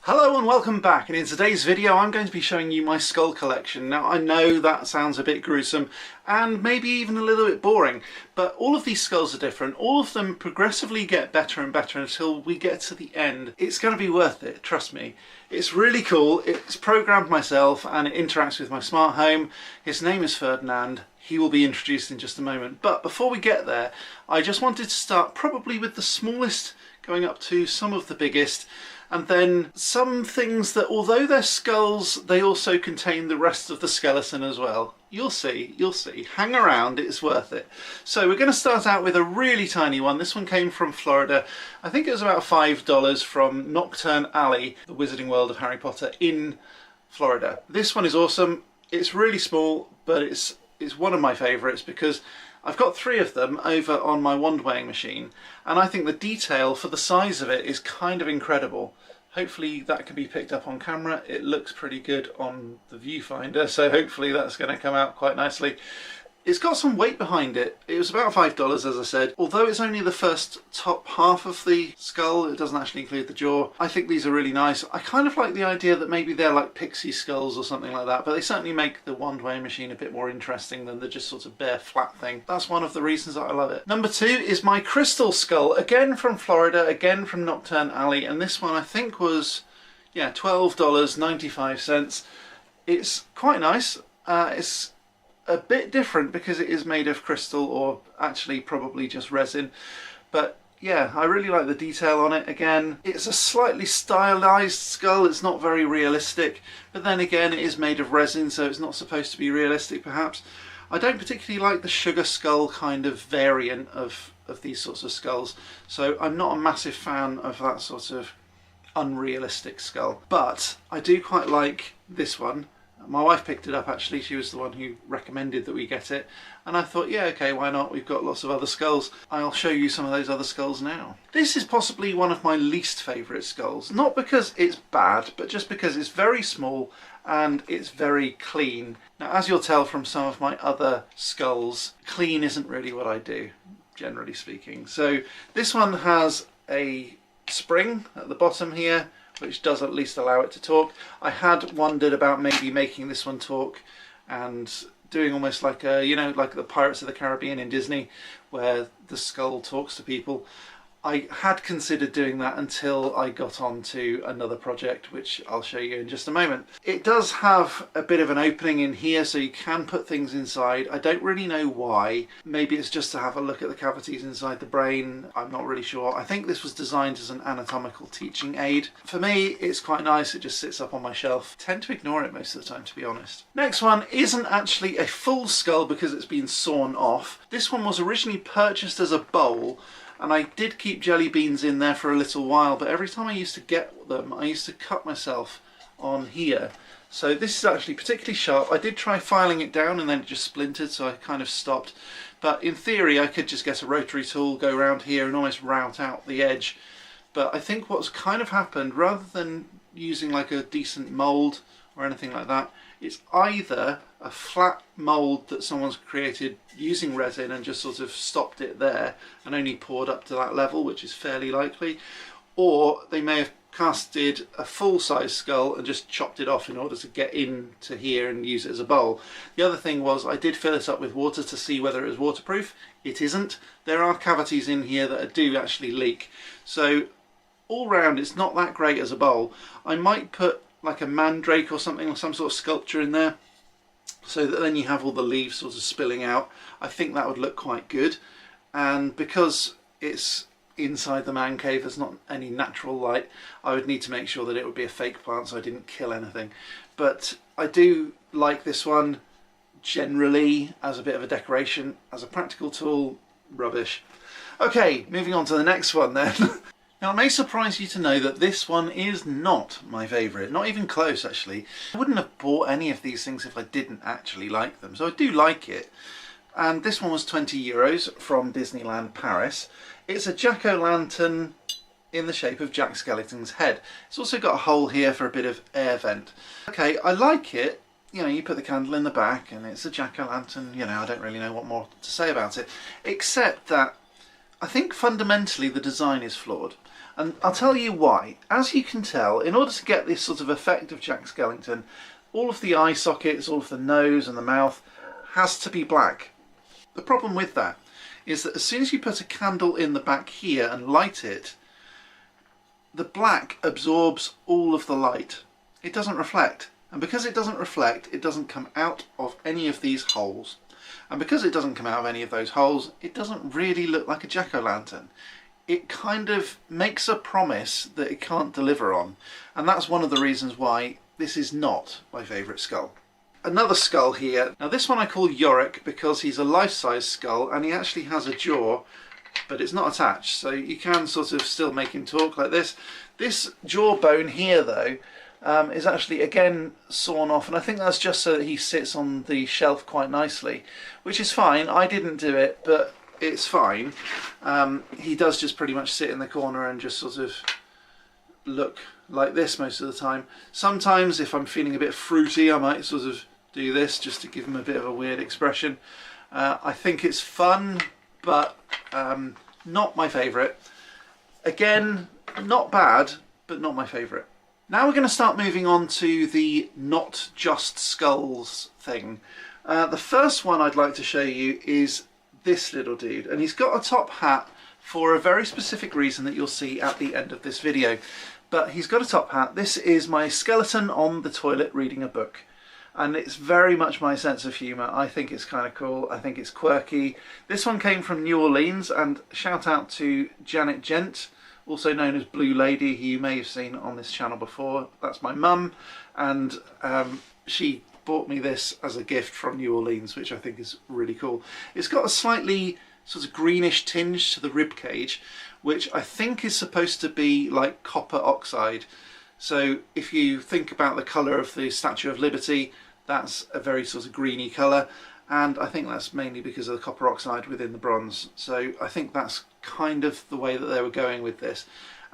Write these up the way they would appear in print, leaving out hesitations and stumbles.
Hello and welcome back, and in today's video I'm going to be showing you my skull collection. Now I know that sounds a bit gruesome and maybe even a little bit boring, but all of these skulls are different. All of them progressively get better and better until we get to the end. It's going to be worth it, trust me. It's really cool, it's programmed myself and it interacts with my smart home. His name is Ferdinand. He will be introduced in just a moment, but before we get there I just wanted to start probably with the smallest going up to some of the biggest, and then some things that, although they're skulls, they also contain the rest of the skeleton as well. You'll see, you'll see. Hang around, it's worth it. So we're going to start out with a really tiny one. This one came from Florida. I think it was about $5 from Nocturne Alley, the Wizarding World of Harry Potter in Florida. This one is awesome. It's really small, but it's one of my favourites because I've got 3 of them over on my wand weighing machine, and I think the detail for the size of it is kind of incredible. Hopefully that can be picked up on camera. It looks pretty good on the viewfinder, so hopefully that's going to come out quite nicely. It's got some weight behind it. It was about $5, as I said. Although it's only the first top half of the skull, it doesn't actually include the jaw. I think these are really nice. I kind of like the idea that maybe they're like pixie skulls or something like that, but they certainly make the wand weighing machine a bit more interesting than the just sort of bare flat thing. That's one of the reasons that I love it. Number 2 is my crystal skull, again from Florida, again from Nocturne Alley, and this one I think was, yeah, $12.95. It's quite nice. It's a bit different because it is made of crystal, or actually probably just resin, but yeah, I really like the detail on it. Again, it's a slightly stylized skull. It's not very realistic, but then again it is made of resin, so it's not supposed to be realistic perhaps. I don't particularly like the sugar skull kind of variant of these sorts of skulls, so I'm not a massive fan of that sort of unrealistic skull, but I do quite like this one. My wife picked it up actually, she was the one who recommended that we get it, and I thought, yeah, okay, why not, we've got lots of other skulls. I'll show you some of those other skulls now. This is possibly one of my least favourite skulls, not because it's bad, but just because it's very small and it's very clean. Now, as you'll tell from some of my other skulls, clean isn't really what I do, generally speaking. So this one has a spring at the bottom here, which does at least allow it to talk. I had wondered about maybe making this one talk and doing almost like a, you know, like the Pirates of the Caribbean in Disney, where the skull talks to people. I had considered doing that until I got on to another project, which I'll show you in just a moment. It does have a bit of an opening in here, so you can put things inside. I don't really know why. Maybe it's just to have a look at the cavities inside the brain. I'm not really sure. I think this was designed as an anatomical teaching aid. For me, it's quite nice. It just sits up on my shelf. I tend to ignore it most of the time, to be honest. Next one isn't actually a full skull because it's been sawn off. This one was originally purchased as a bowl, and I did keep jelly beans in there for a little while, but every time I used to get them, I used to cut myself on here. So this is actually particularly sharp. I did try filing it down and then it just splintered, so I kind of stopped. But in theory, I could just get a rotary tool, go around here and almost route out the edge. But I think what's kind of happened, rather than using like a decent mould or anything like that, it's either a flat mould that someone's created using resin and just sort of stopped it there and only poured up to that level, which is fairly likely, or they may have casted a full-size skull and just chopped it off in order to get into here and use it as a bowl. The other thing was I did fill it up with water to see whether it was waterproof. It isn't. There are cavities in here that do actually leak, so all round it's not that great as a bowl. I might put like a mandrake or something, or some sort of sculpture in there, so that then you have all the leaves sort of spilling out. I think that would look quite good, and because it's inside the man cave, there's not any natural light, I would need to make sure that it would be a fake plant so I didn't kill anything. But I do like this one generally as a bit of a decoration. As a practical tool, rubbish. Okay, moving on to the next one then. Now, it may surprise you to know that this one is not my favourite, not even close actually. I wouldn't have bought any of these things if I didn't actually like them, so I do like it. And this one was €20 from Disneyland Paris. It's a jack-o'-lantern in the shape of Jack Skellington's head. It's also got a hole here for a bit of air vent. Okay, I like it. You know, you put the candle in the back and it's a jack-o'-lantern, you know, I don't really know what more to say about it, except that I think fundamentally the design is flawed. And I'll tell you why. As you can tell, in order to get this sort of effect of Jack Skellington, all of the eye sockets, all of the nose and the mouth has to be black. The problem with that is that as soon as you put a candle in the back here and light it, the black absorbs all of the light. It doesn't reflect. And because it doesn't reflect, it doesn't come out of any of these holes. And because it doesn't come out of any of those holes, it doesn't really look like a jack-o'-lantern. It kind of makes a promise that it can't deliver on. And that's one of the reasons why this is not my favourite skull. Another skull here. Now this one I call Yorick because he's a life-size skull and he actually has a jaw, but it's not attached, so you can sort of still make him talk like this. This jawbone here though is actually again sawn off, and I think that's just so that he sits on the shelf quite nicely, which is fine. I didn't do it, but it's fine. He does just pretty much sit in the corner and just sort of look like this most of the time. Sometimes if I'm feeling a bit fruity I might sort of do this just to give him a bit of a weird expression. I think it's fun, but not my favourite. Again, not bad, but not my favourite. Now we're going to start moving on to the not just skulls thing. The first one I'd like to show you is this little dude, and he's got a top hat for a very specific reason that you'll see at the end of this video. But he's got a top hat. This is my skeleton on the toilet reading a book. And it's very much my sense of humour. I think it's kind of cool. I think it's quirky. This one came from New Orleans, and shout out to Janet Gent, also known as Blue Lady, who you may have seen on this channel before. That's my mum, and she bought me this as a gift from New Orleans, which I think is really cool. It's got a slightly sort of greenish tinge to the rib cage, which I think is supposed to be like copper oxide. So if you think about the colour of the Statue of Liberty, that's a very sort of greeny colour, and I think that's mainly because of the copper oxide within the bronze. So I think that's kind of the way that they were going with this.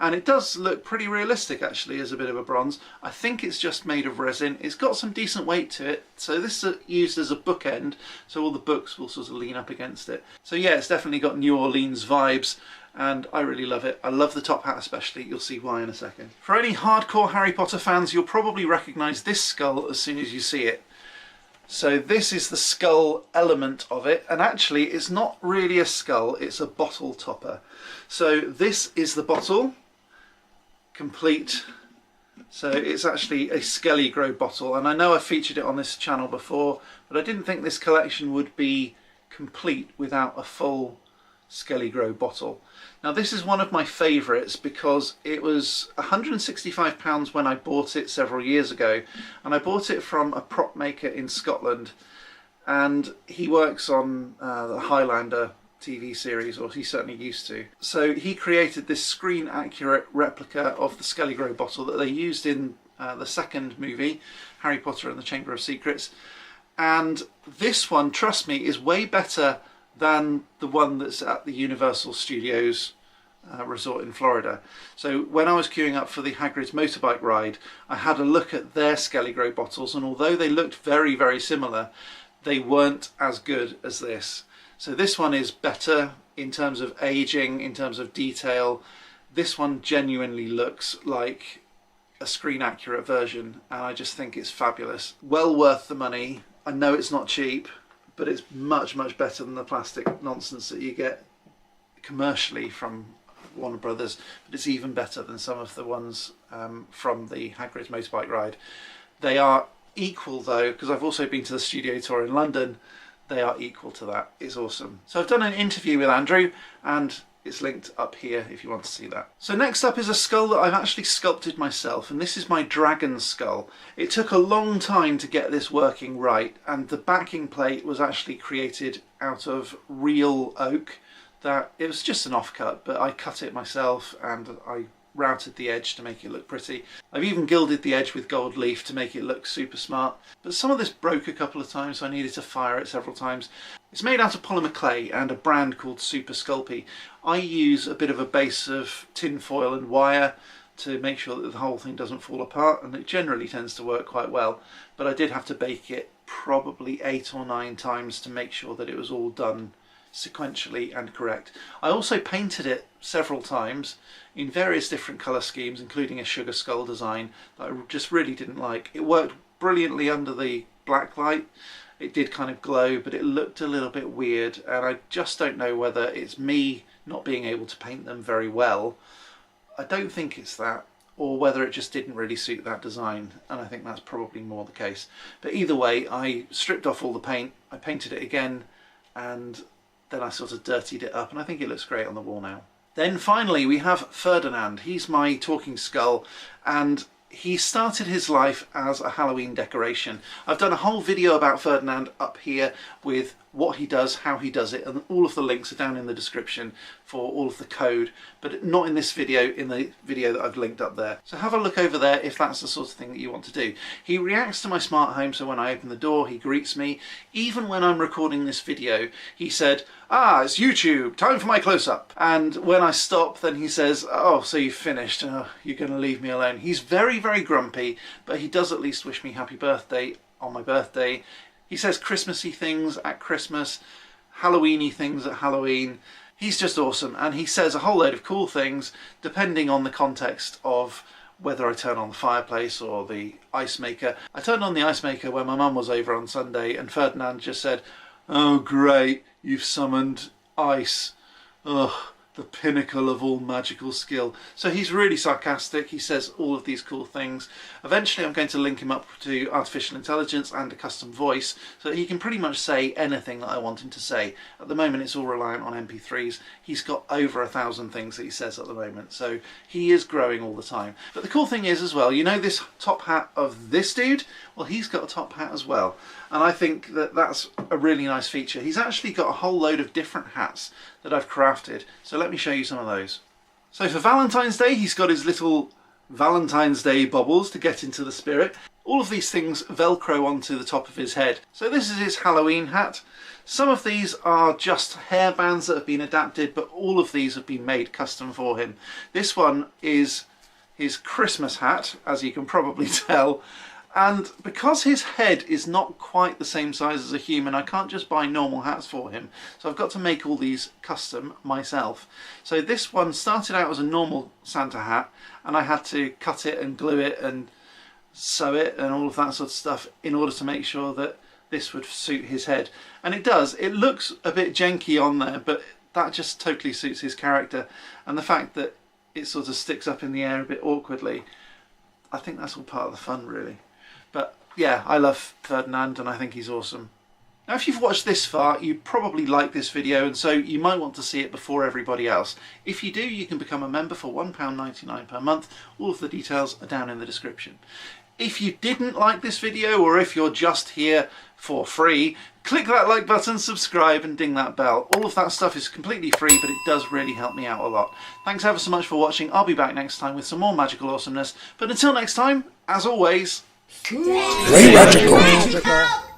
And it does look pretty realistic actually as a bit of a bronze. I think it's just made of resin. It's got some decent weight to it. So this is used as a bookend, so all the books will sort of lean up against it. So yeah, it's definitely got New Orleans vibes, and I really love it. I love the top hat especially. You'll see why in a second. For any hardcore Harry Potter fans, you'll probably recognise this skull as soon as you see it. So this is the skull element of it, and actually it's not really a skull, it's a bottle topper. So this is the bottle, complete. So it's actually a Skelly Grow bottle, and I know I've featured it on this channel before, but I didn't think this collection would be complete without a full Skelly Grow bottle. Now this is one of my favourites because it was £165 when I bought it several years ago, and I bought it from a prop maker in Scotland, and he works on the Highlander TV series, or he certainly used to. So he created this screen accurate replica of the Skelly Grow bottle that they used in the second movie, Harry Potter and the Chamber of Secrets, and this one, trust me, is way better than the one that's at the Universal Studios resort in Florida. So when I was queuing up for the Hagrid's motorbike ride, I had a look at their Skelly Grow bottles, and although they looked very, very similar, they weren't as good as this. So this one is better in terms of aging, in terms of detail. This one genuinely looks like a screen accurate version, and I just think it's fabulous. Well worth the money. I know it's not cheap, but it's much, much better than the plastic nonsense that you get commercially from Warner Brothers, but it's even better than some of the ones from the Hagrid's motorbike ride. They are equal though, because I've also been to the studio tour in London. They are equal to that. It's awesome. So I've done an interview with Andrew, and it's linked up here if you want to see that. So next up is a skull that I've actually sculpted myself, and this is my dragon skull. It took a long time to get this working right, and the backing plate was actually created out of real oak. That it was just an offcut, but I cut it myself and I routed the edge to make it look pretty. I've even gilded the edge with gold leaf to make it look super smart. But some of this broke a couple of times, so I needed to fire it several times. It's made out of polymer clay and a brand called Super Sculpey. I use a bit of a base of tin foil and wire to make sure that the whole thing doesn't fall apart, and it generally tends to work quite well. But I did have to bake it probably 8 or 9 times to make sure that it was all done sequentially and correct. I also painted it several times in various different colour schemes, including a sugar skull design that I just really didn't like. It worked brilliantly under the black light. It did kind of glow, but it looked a little bit weird, and I just don't know whether it's me not being able to paint them very well. I don't think it's that, or whether it just didn't really suit that design, and I think that's probably more the case. But either way, I stripped off all the paint, I painted it again, and then I sort of dirtied it up, and I think it looks great on the wall now. Then finally we have Ferdinand. He's my talking skull, and he started his life as a Halloween decoration. I've done a whole video about Ferdinand up here with what he does, how he does it, and all of the links are down in the description for all of the code, but not in this video, in the video that I've linked up there. So have a look over there if that's the sort of thing that you want to do. He reacts to my smart home, so when I open the door he greets me. Even when I'm recording this video he said, "Ah, it's YouTube, time for my close-up." And when I stop then he says, "Oh, so you've finished, oh, you're going to leave me alone." He's very, very grumpy, but he does at least wish me happy birthday on my birthday. He says Christmassy things at Christmas, Halloweeny things at Halloween. He's just awesome, and he says a whole load of cool things depending on the context of whether I turn on the fireplace or the ice maker. I turned on the ice maker when my mum was over on Sunday, and Ferdinand just said, "Oh great, you've summoned ice. Ugh, the pinnacle of all magical skill." So he's really sarcastic. He says all of these cool things. Eventually I'm going to link him up to artificial intelligence and a custom voice so that he can pretty much say anything that I want him to say. At the moment it's all reliant on MP3s. He's got over 1,000 things that he says at the moment, so he is growing all the time. But the cool thing is as well, you know this top hat of this dude? Well, he's got a top hat as well, and I think that that's a really nice feature. He's actually got a whole load of different hats that I've crafted, so let me show you some of those. So for Valentine's Day he's got his little Valentine's Day bubbles to get into the spirit. All of these things velcro onto the top of his head. So this is his Halloween hat. Some of these are just hairbands that have been adapted, but all of these have been made custom for him. This one is his Christmas hat, as you can probably tell. And because his head is not quite the same size as a human, I can't just buy normal hats for him. So I've got to make all these custom myself. So this one started out as a normal Santa hat, and I had to cut it and glue it and sew it and all of that sort of stuff in order to make sure that this would suit his head. And it does. It looks a bit janky on there, but that just totally suits his character. And the fact that it sort of sticks up in the air a bit awkwardly, I think that's all part of the fun, really. But yeah, I love Ferdinand and I think he's awesome. Now if you've watched this far, you probably like this video, and so you might want to see it before everybody else. If you do, you can become a member for £1.99 per month. All of the details are down in the description. If you didn't like this video, or if you're just here for free, click that like button, subscribe and ding that bell. All of that stuff is completely free, but it does really help me out a lot. Thanks ever so much for watching. I'll be back next time with some more magical awesomeness. But until next time, as always, Stay magical.